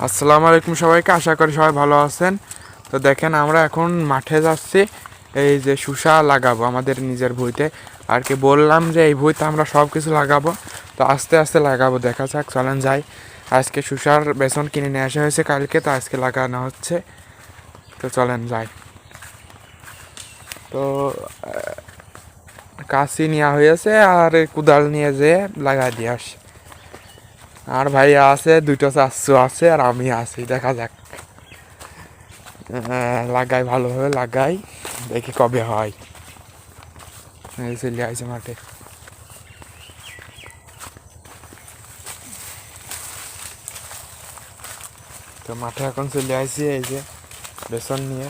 আসসালামু আলাইকুম সবাইকে, আশা করি সবাই ভালো আছেন। তো দেখেন আমরা এখন মাঠে যাচ্ছি, এই যে শসা লাগাবো আমাদের নিজের ভুঁইতে। আর কি বললাম যে এই ভুঁইতে আমরা সব কিছু লাগাবো, তো আস্তে আস্তে লাগাবো, দেখা যাক, চলেন যাই। আজকে শসার বেসন কিনে নিয়ে আসা হয়েছে কালকে, তো আজকে লাগানো হচ্ছে, তো চলেন যাই। তো কাশি নেওয়া হয়েছে আর কোদাল নিয়ে যেয়ে লাগাই দিয়ে আসি। আর ভাইয়া আছে, দুটো চাচ্চু আছে আর আমি আছি, দেখা যাক। লাগাই, ভালোভাবে লাগাই, দেখি কবে হয়। চলে আসছে মাঠে। তো মাঠে এখন চলে আসছি, এই যে বেসন নিয়ে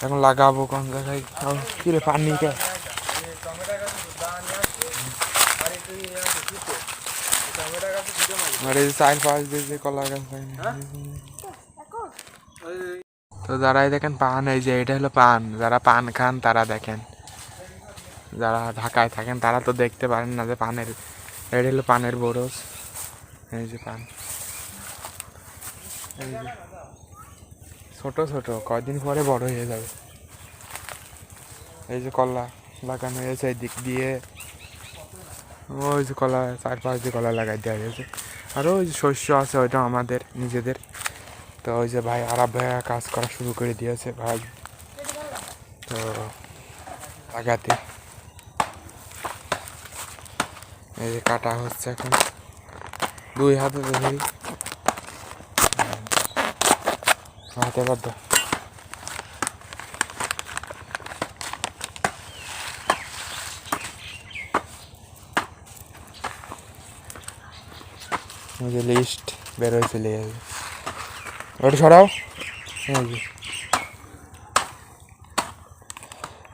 এখন লাগাবো কোন জায়গায়। কিরে পানি কে আর এই 4-5 দিয়ে যে কলা গাছ। তো যারাই দেখেন পান, এই যে এটা হলো পান, যারা পান খান তারা দেখেন, যারা ঢাকায় থাকেন তারা তো দেখতে পারেন না যে পানের, এটা হলো পানের বরজ। এই যে পান, এই যে ছোট ছোট, কয়দিন পরে বড় হয়ে যাবে। এই যে কলা লাগানো হয়েছে এই দিক দিয়ে, ওই যে কলা 4-5 দিয়ে কলা লাগাই দেওয়া হয়েছে। আর ওই যে শস্য আছে, ওইটা আমাদের নিজেদের। তো ওই যে ভাই আরাব ভাইয়া কাজ করা শুরু করে দিয়েছে ভাই, তো লাগাতে এই যে কাটা হচ্ছে এখন 2 হাতে ধরি, হাতে বাধ্য। ওই যে লিস্ট বেরোয় চলে যাবে, ওটা সরাও। এই যে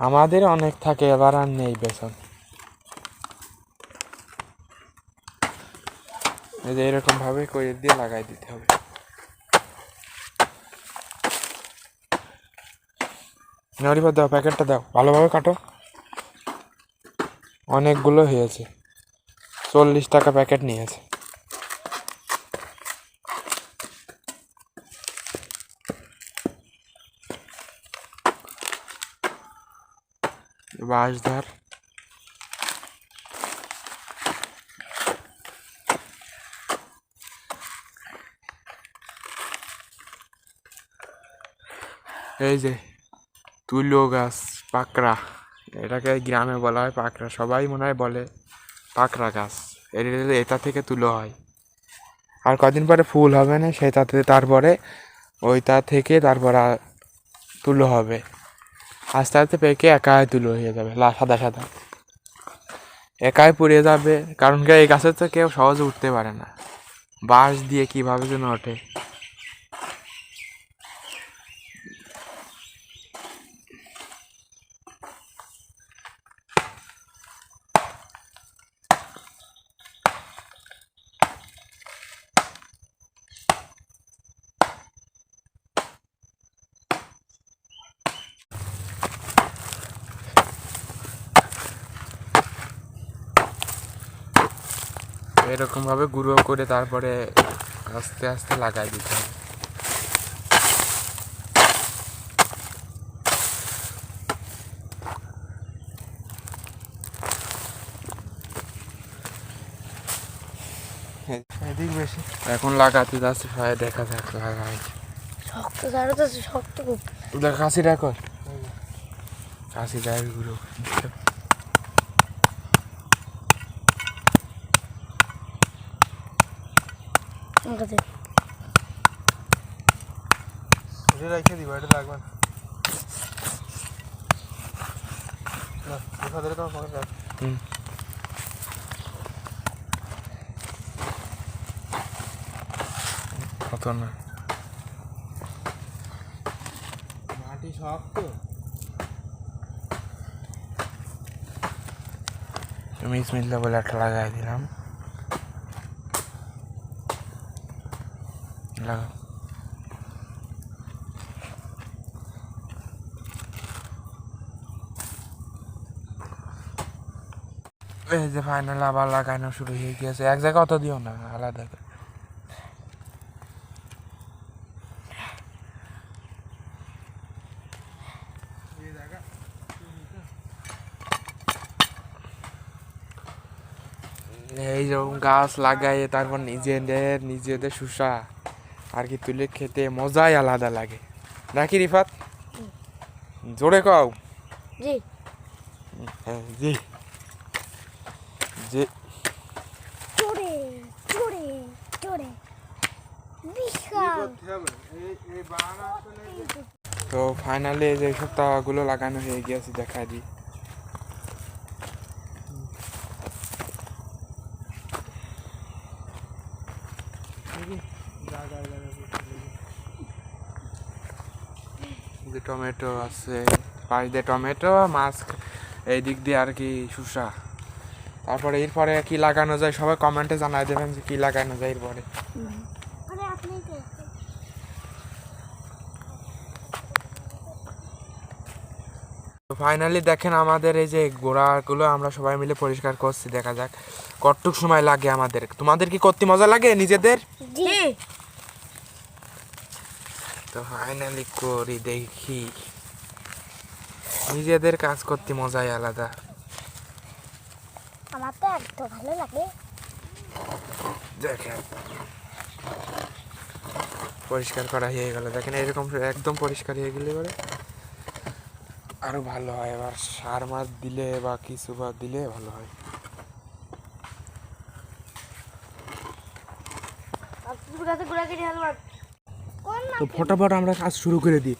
আমাদের অনেক থাকে, এবার আর নেই বেসন। এই যে এরকম ভাবে করে দিয়ে লাগাই দিতে হবে। নরিবার দাও, প্যাকেটটা দাও, ভালোভাবে কাটো। অনেকগুলো হয়েছে, 40 টাকা প্যাকেট নিয়েছে। বাঁশ ধার, এই যে তুলো গাছ, পাকড়া, এটাকে গ্রামে বলা হয় পাকড়া, সবাই মনে হয় বলে পাকড়া গাছ। এটা থেকে তুলো হয়, আর কদিন পরে ফুল হবে না সেটাতে, তারপরে ওইটা থেকে তারপর তুলো হবে, আস্তে আস্তে পেকে একাই তুলো হয়ে যাবে, সাদা সাদা একাই পুড়ে যাবে। কারণ কি এই গাছের তো কেউ সহজে উঠতে পারে না, বাঁশ দিয়ে কিভাবে যেন ওঠে। এরকম ভাবে গুঁড়ো করে তারপরে আস্তে আস্তে লাগাই দিতে হবে। এদিক বেশি এখন লাগাতে যাচ্ছে, সবাই দেখা যাক লাগাই। শক্ত ছাড়া তো শক্ত খুব। দেখ কাশিটা কর, কাশি দেয় গুঁড়ো। রেখে দিব, এটা লাগবে না। কত না মাটি শক্ত, তুমি ইসমিল্লা বলে একটা লাগাই দিলাম, লাগাও। এই যে ফাইনাল আবার লাগানো শুরু হয়ে গিয়েছে, এক জায়গায় অত দিও না, আলাদা করে। এইরকম গাছ লাগাই তারপর নিজেদের শুষা আর কি তুলে খেতে মজাই আলাদা লাগে নাকি রিফাত? জোরে কও। জি। হ্যাঁ জি জি। জোরে জোরে জোরে বিশাল। তো ফাইনালি যে সপ্তাহগুলো লাগানো হয়ে গিয়েছে দেখা দিই। যে টমেটো আছে পাশ দিয়ে টমেটো মাছ এই দিক দিয়ে আর কি শুষা। তারপরে এরপরে কি লাগানো যায় সবাই কমেন্টে জানাই দেবেন যে কি লাগানো যায় এরপরে। তো ফাইনালি দেখেন আমাদের এই যে গোড়াগুলো আমরা সবাই মিলে পরিষ্কার করছি, দেখা যাক কতটুক সময় লাগে আমাদের। তোমাদের কি করতে মজা লাগে নিজেদের? জি। তো ফাইনালি করি দেখি, নিজেদের কাজ করতে মজাই আলাদা। আমার তো একদম ভালো লাগে। দেখেন পরিষ্কার করা হয়ে গেল, দেখেন এরকম একদম পরিষ্কার হয়ে গেলে এবারে আরো ভালো হয়। এবার সার মাছ দিলে বা কিছু বা দিলে ভালো হয়। তো ফটাফট আমরা কাজ শুরু করে দিই।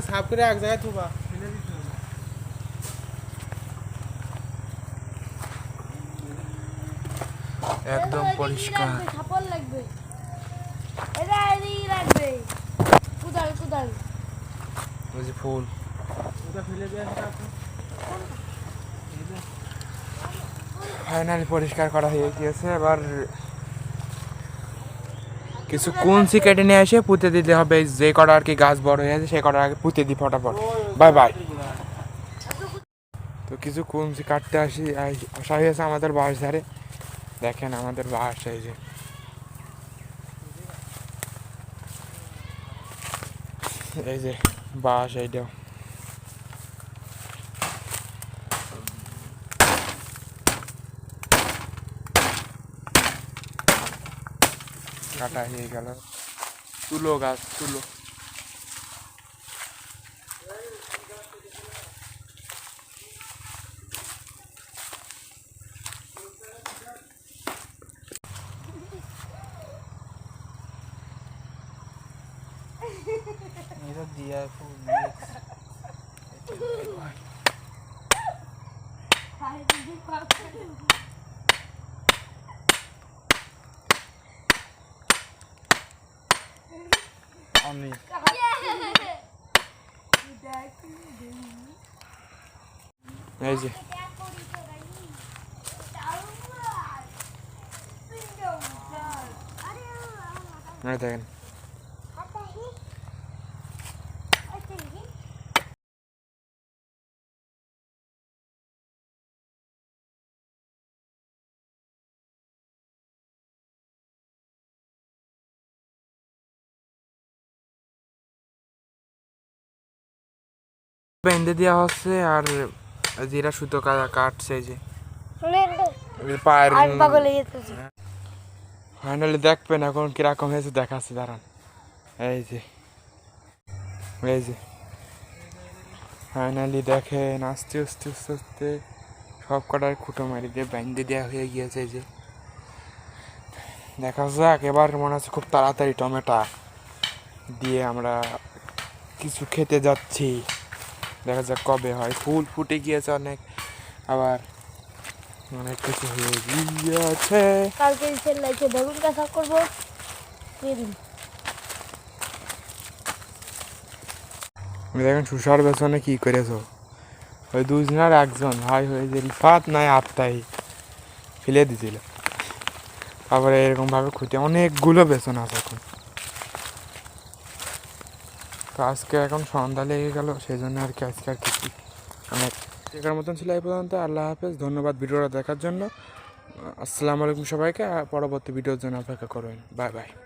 সাফ করে এক জায়গায় থুবা একদম পরিষ্কার। ছাপল লাগবে, এটা এদিকে লাগবে, কুদাল কুদাল। ওই যে ফুল ফাইনালি পরিষ্কার করা হয়ে গিয়েছে। এবার কিছু কুঞ্চি কেটে নিয়ে এসে পুঁতে দিতে হবে, যে কটা আর কি গাছ বড় হয়ে আছে সে কটার আগে পুঁতে দিই ফটাফট। Bye bye. তো কিছু কুঞ্চি কাটতে আসা হয়েছে আমাদের বাঁশ ধারে। দেখেন আমাদের বাঁশ এই যে বাঁশ এইটাও কাটা হয়ে গেল। তুলো গাছ তুলো। এই যে দেখেন বেঁধে দেওয়া হচ্ছে আর যেটা সুতো কাটছে এই যে পায়ের ফাইনালি দেখবেন এখন কিরকম হয়েছে দেখাচ্ছে দাঁড়ান এই যে ফাইনালি দেখেন আস্তে আস্তে আস্তে আস্তে সব কটার খুঁটো মারি দিয়ে বেঁধে দেওয়া হয়ে গিয়েছে এই যে দেখা যাক এবার মনে হচ্ছে খুব তাড়াতাড়ি টমেটো দিয়ে আমরা কিছু খেতে যাচ্ছি দেখা যাক কবে হয় ফুল ফুটে গিয়েছে অনেক আবার অনেক কিছু হয়ে গিয়েছে কালকে সেল লাগছে বেগুন কাঁচা করবো দিন দেখেন সুসার পেছনে কি করেছো ওই দুজনের একজন ভাই হয়ে যে রিফাত নাই আত্মাই ফেলে দিছিল তারপরে এরকম ভাবে খুঁটে অনেকগুলো বেসন আছে এখন তো আজকে এখন সন্ধ্যা লেগে গেল সেই জন্য আর কি আজকে আর কিছু অনেক এখার মতন ছিল এই পর্যন্ত আল্লাহ হাফেজ ধন্যবাদ ভিডিওটা দেখার জন্য আসসালামু আলাইকুম সবাইকে আর পরবর্তী ভিডিওর জন্য অপেক্ষা করবেন বাই বাই